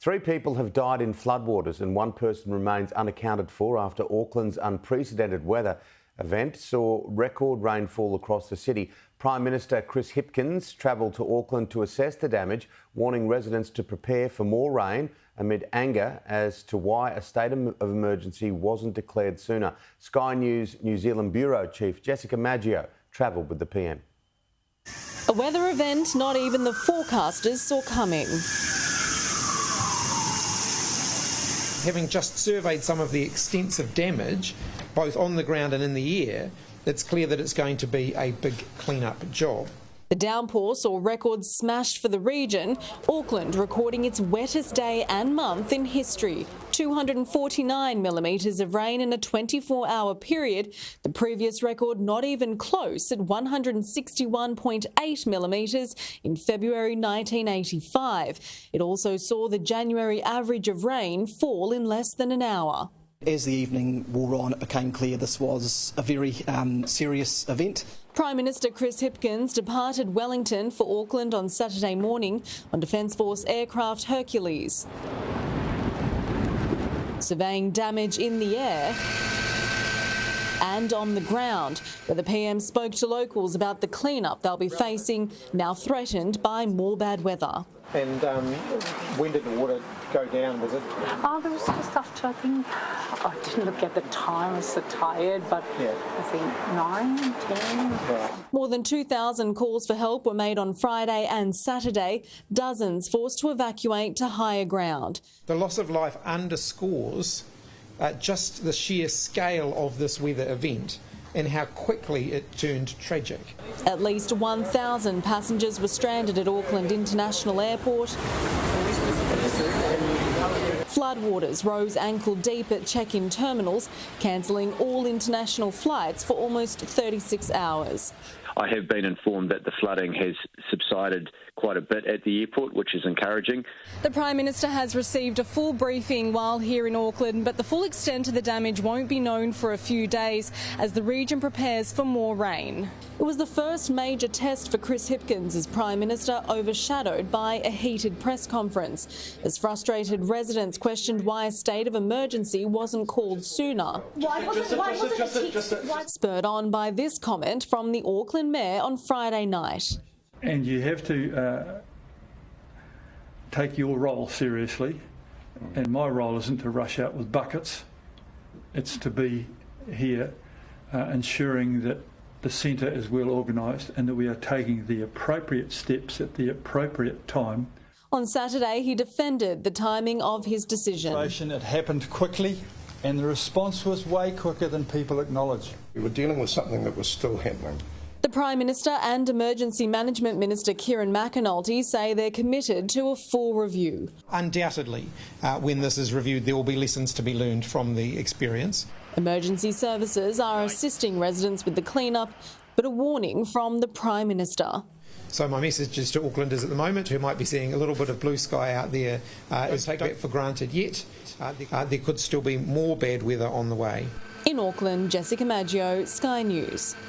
3 people have died in floodwaters and 1 person remains unaccounted for after Auckland's unprecedented weather event saw record rainfall across the city. Prime Minister Chris Hipkins travelled to Auckland to assess the damage, warning residents to prepare for more rain amid anger as to why a state of emergency wasn't declared sooner. Sky News New Zealand Bureau Chief Jessica Maggio travelled with the PM. A weather event not even the forecasters saw coming. Having just surveyed some of the extensive damage, both on the ground and in the air, it's clear that it's going to be a big clean-up job. The downpour saw records smashed for the region, Auckland recording its wettest day and month in history. 249 millimetres of rain in a 24-hour period, the previous record not even close at 161.8 millimetres in February 1985. It also saw the January average of rain fall in less than an hour. As the evening wore on, it became clear this was a very serious event. Prime Minister Chris Hipkins departed Wellington for Auckland on Saturday morning on Defence Force aircraft Hercules, surveying damage in the air and on the ground, where the PM spoke to locals about the clean-up they'll be facing, now threatened by more bad weather. And when did the water go down, was it? Oh, there was just after, I think, I didn't look at the time, I was so tired, but yeah. I think 9, 10. Right. More than 2,000 calls for help were made on Friday and Saturday, dozens forced to evacuate to higher ground. The loss of life underscores just the sheer scale of this weather event and how quickly it turned tragic. At least 1,000 passengers were stranded at Auckland International Airport. Floodwaters rose ankle deep at check-in terminals, cancelling all international flights for almost 36 hours. I have been informed that the flooding has subsided quite a bit at the airport, which is encouraging. The Prime Minister has received a full briefing while here in Auckland, but the full extent of the damage won't be known for a few days as the region prepares for more rain. It was the first major test for Chris Hipkins as Prime Minister, overshadowed by a heated press conference, as frustrated residents questioned why a state of emergency wasn't called sooner. Spurred on by this comment from the Auckland Mayor on Friday night. And you have to take your role seriously, and my role isn't to rush out with buckets. It's to be here ensuring that the centre is well organised and that we are taking the appropriate steps at the appropriate time. On Saturday, he defended the timing of his decision. It happened quickly, and the response was way quicker than people acknowledge. We were dealing with something that was still happening. The Prime Minister and Emergency Management Minister Kieran McAnulty say they're committed to a full review. Undoubtedly, when this is reviewed, there will be lessons to be learned from the experience. Emergency services are assisting residents with the clean-up, but a warning from the Prime Minister. So my message is to Aucklanders at the moment who might be seeing a little bit of blue sky out there is take that for granted yet. There could still be more bad weather on the way. In Auckland, Jessica Maggio, Sky News.